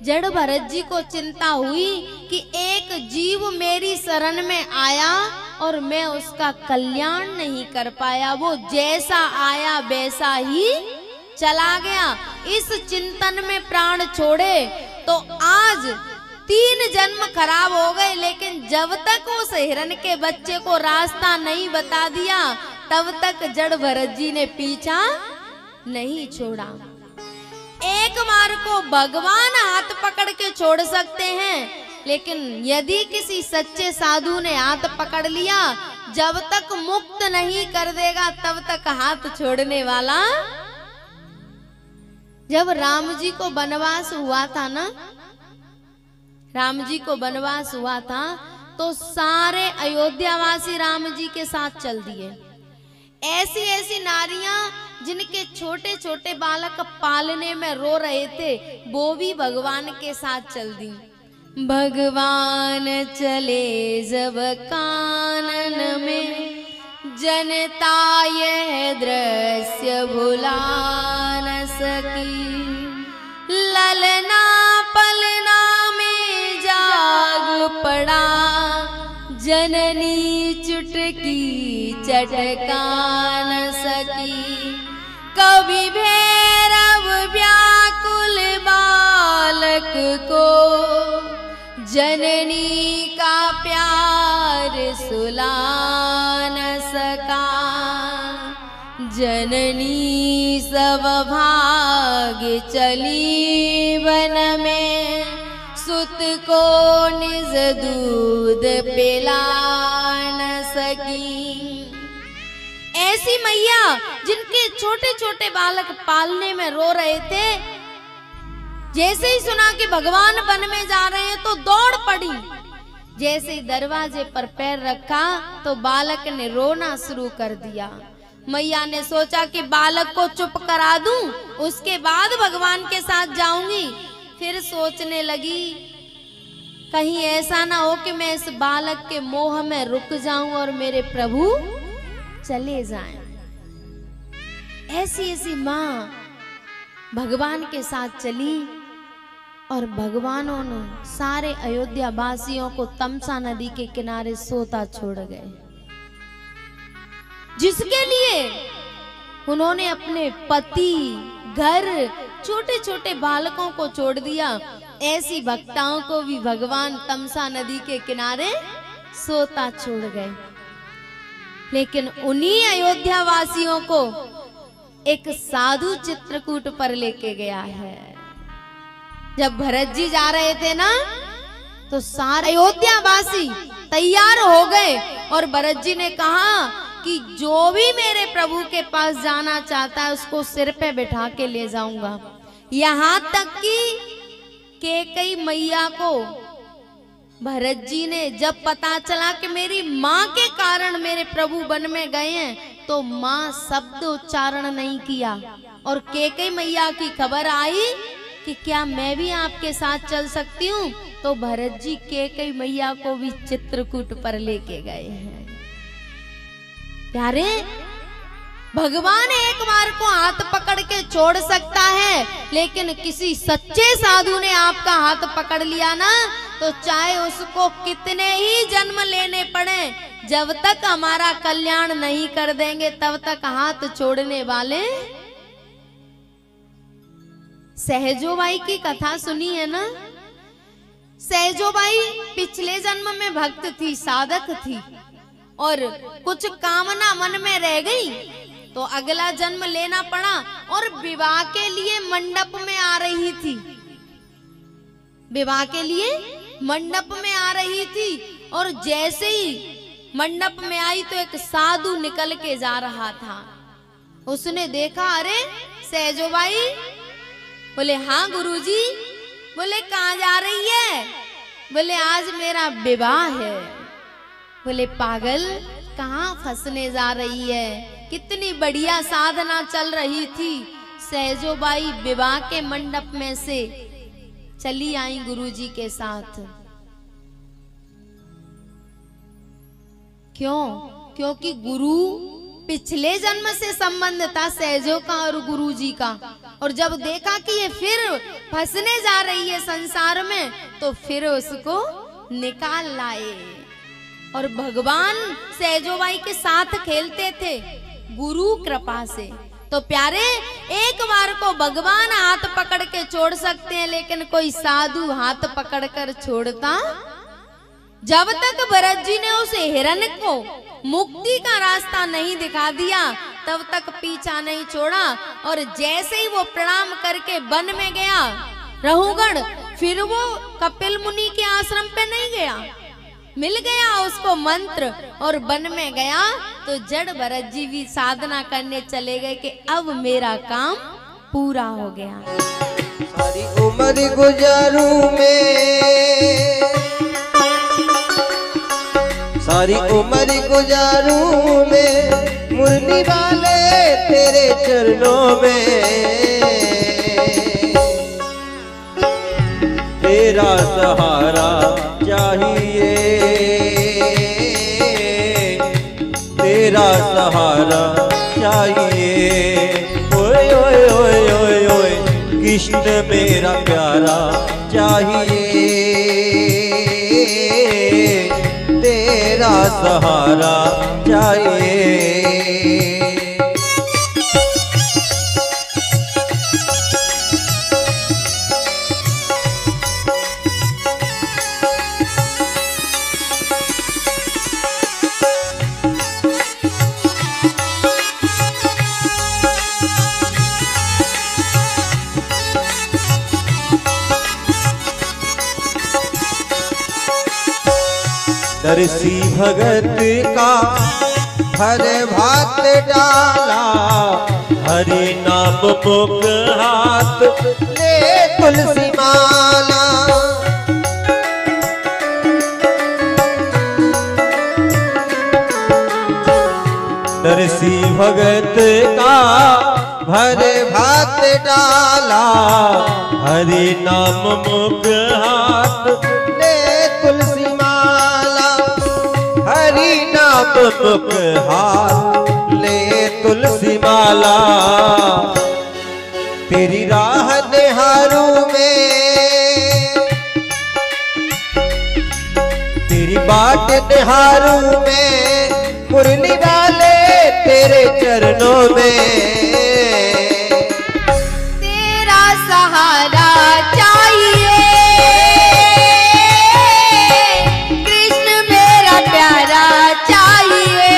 जड़ भरत जी को चिंता हुई कि एक जीव मेरी शरण में आया और मैं उसका कल्याण नहीं कर पाया, वो जैसा आया वैसा ही चला गया। इस चिंतन में प्राण छोड़े तो आज 3 जन्म खराब हो गए, लेकिन जब तक उस हिरण के बच्चे को रास्ता नहीं बता दिया तब तक जड़ भरत जी ने पीछा नहीं छोड़ा। एक बार को भगवान हाथ पकड़ के छोड़ सकते हैं, लेकिन यदि किसी सच्चे साधु ने हाथ पकड़ लिया, जब तक मुक्त नहीं कर देगा तब तक हाथ छोड़ने वाला। जब राम जी को वनवास हुआ था ना, राम जी को वनवास हुआ था तो सारे अयोध्यावासी राम जी के साथ चल दिए। ऐसी ऐसी नारियां जिनके छोटे छोटे बालक पालने में रो रहे थे, वो भी भगवान के साथ चल दी। भगवान चले जब कानन में, जनता यह दृश्य भुला न सकी। ललना पलना में जाग पड़ा, जननी चुटकी चटका न सकी। कवि भैरव व्याकुल बालक को, जननी का प्यार सुला न सका। जननी सब भाग चली वन में, सुत को निज दूध पिला न सकी। ऐसी मैया जिनके छोटे छोटे बालक पालने में रो रहे थे, जैसे ही सुना कि भगवान वन में जा रहे हैं तो दौड़ पड़ी। जैसे ही दरवाजे पर पैर रखा तो बालक ने रोना शुरू कर दिया। मैया ने सोचा कि बालक को चुप करा दूं, उसके बाद भगवान के साथ जाऊंगी। फिर सोचने लगी कहीं ऐसा ना हो कि मैं इस बालक के मोह में रुक जाऊं और मेरे प्रभु चले जाएं। ऐसी ऐसी माँ भगवान के साथ चली और भगवानों ने सारे अयोध्या वासियों को तमसा नदी के किनारे सोता छोड़ गए, जिसके लिए उन्होंने अपने पति, घर, छोटे छोटे बालकों को छोड़ दिया। ऐसी भक्ताओं को भी भगवान तमसा नदी के किनारे सोता छोड़ गए। लेकिन उन्हीं अयोध्या वासियों को एक साधु चित्रकूट पर लेके गया है। जब भरत जी जा रहे थे ना, तो सारे अयोध्या वासी तैयार हो गए और भरत जी ने कहा कि जो भी मेरे प्रभु के पास जाना चाहता है उसको सिर पे बिठा के ले जाऊंगा। यहाँ तक कि कैकेयी मैया को भरत जी ने जब पता चला कि मेरी माँ के कारण मेरे प्रभु वन में गए हैं, तो माँ शब्द उच्चारण नहीं किया। और कैकेयी मैया की खबर आई कि क्या मैं भी आपके साथ चल सकती हूँ, तो भरत जी कैकेयी मैया को भी चित्रकूट पर लेके गए हैं। प्यारे, भगवान एक बार को हाथ पकड़ के छोड़ सकता है, लेकिन किसी सच्चे साधु ने आपका हाथ पकड़ लिया ना, तो चाहे उसको कितने ही जन्म लेने पड़े, जब तक हमारा कल्याण नहीं कर देंगे तब तक हाथ छोड़ने वाले। सहजोबाई की कथा सुनी है ना? सहजोबाई पिछले जन्म में भक्त थी, साधक थी, और कुछ कामना मन में रह गई तो अगला जन्म लेना पड़ा और विवाह के लिए मंडप में आ रही थी। विवाह के लिए मंडप में आ रही थी और जैसे ही मंडप में आई तो एक साधु निकल के जा रहा था। उसने देखा, अरे सहजोबाई। बोले हाँ गुरुजी। बोले कहाँ जा रही है? बोले आज मेरा विवाह है। बोले पागल, कहाँ फंसने जा रही है? कितनी बढ़िया साधना चल रही थी। सहजोबाई विवाह के मंडप में से चली आई गुरुजी के साथ। क्यों? क्योंकि गुरु पिछले जन्म से संबंध था सहजों का और गुरुजी का, और जब देखा कि ये फिर फंसने जा रही है संसार में, तो फिर उसको निकाल लाए। और भगवान सहजोबाई के साथ खेलते थे गुरु कृपा से। तो प्यारे, एक बार को भगवान हाथ पकड़ के छोड़ सकते हैं, लेकिन कोई साधु हाथ पकड़कर छोड़ता? जब तक भरत जी ने उस हिरण को मुक्ति का रास्ता नहीं दिखा दिया, तब तक पीछा नहीं छोड़ा। और जैसे ही वो प्रणाम करके वन में गया रहुगण, फिर वो कपिल मुनि के आश्रम पे नहीं गया, मिल गया उसको मंत्र और वन में गया। तो जड़ भरत जी भी साधना करने चले गए कि अब मेरा काम पूरा हो गया। सारी उम्र गुजारूं मैं, सारी उम्र गुजारूं मैं मुरली वाले तेरे चरणों में। तेरा सहारा चाहिए, तेरा सहारा चाहिए। ओए ओए ओए ओए ओए कृष्ण मेरा प्यारा चाहिए, तेरा सहारा चाहिए। नरसी भगत का हर भात डाला, हरि नाम मुख हाथ ले तुलसी माला। नरसी भगत का भर भात डाला, हरि नाम मुख हाथ ले तुलसी मुख हाथ ले तुलसी माला। तेरी राह निहारूं मैं, तेरी बाट निहारूं मैं मुरली वाले तेरे चरणों में। तेरा सहारा चाहिए, कृष्ण मेरा प्यारा चाहिए,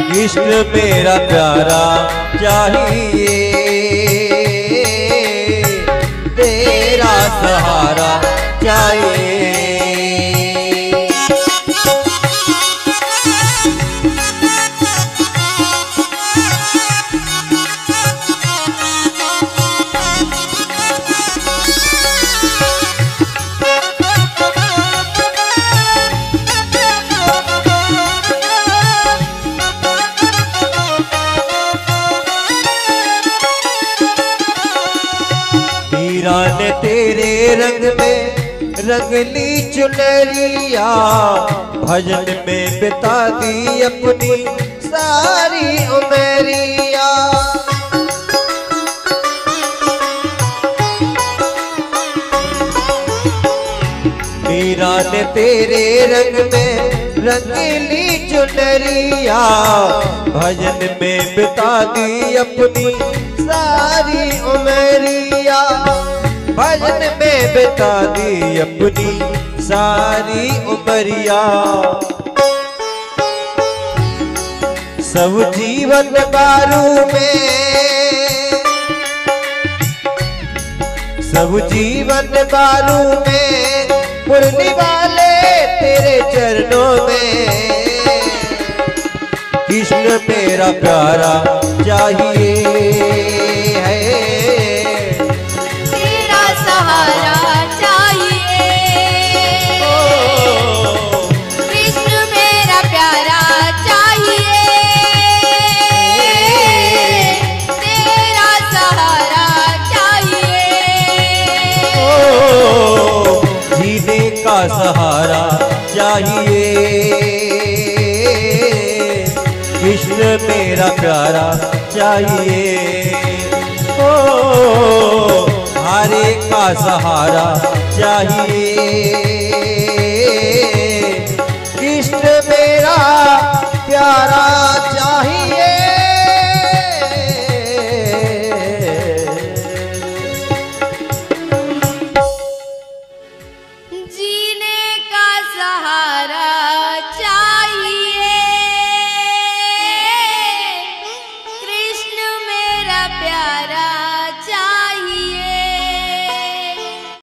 कृष्ण मेरा प्यारा चाहिए। तेरा सहारा चाहिए। ने तेरे रंग में रंगली चुनरिया, भजन में बिता दी अपनी सारी उमरिया। मीरा ने तेरे रंग में रंगली चुनरिया, भजन में बिता दी अपनी सारी उमरिया। भजन में बिता दी अपनी सारी उमरिया। सब जीवन बारू में, सब जीवन बारू में मुरली वाले तेरे चरणों में। कृष्ण मेरा प्यारा चाहिए है, तेरा सहारा चाहिए, कृष्ण मेरा प्यारा चाहिए, तेरा सहारा चाहिए। जीने का सहारा चाहिए, मेरा प्यारा चाहिए। ओ हरे का सहारा चाहिए। इष्ट मेरा